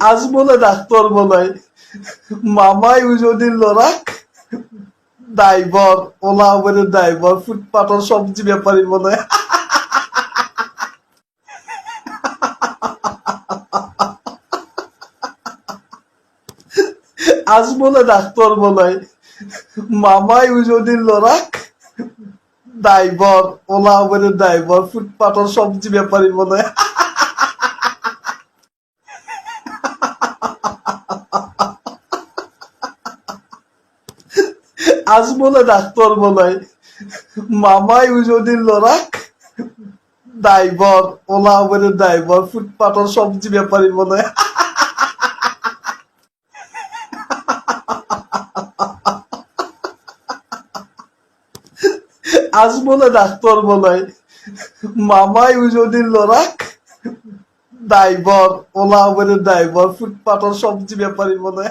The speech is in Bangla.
আজ বলে ডাক্তার বলাই মামাই উজদিন লড়াক ড্রাইভার ওলা উবেরের ড্রাইভার ফুটপাথর সবজি ব্যাপারী বলে আজ বলে ডাক্তার বলাই মামাই উজদিন লড়াক ড্রাইভার ওলা উবেরের ড্রাইভার ফুটপাথর সবজি ব্যাপারী বলে আজ বলে ডাক্তার বলাই মামাই উজদিন লড়াক ড্রাইভার ওলা উবেরের ড্রাইভার ফুটপাথর সবজি ব্যাপারী বলে আজ বলে ডাক্তার বলাই মামাই উজদিন লড়াক ড্রাইভার ওলা উবেরের ড্রাইভার ফুটপাথর সবজি ব্যাপারী বলে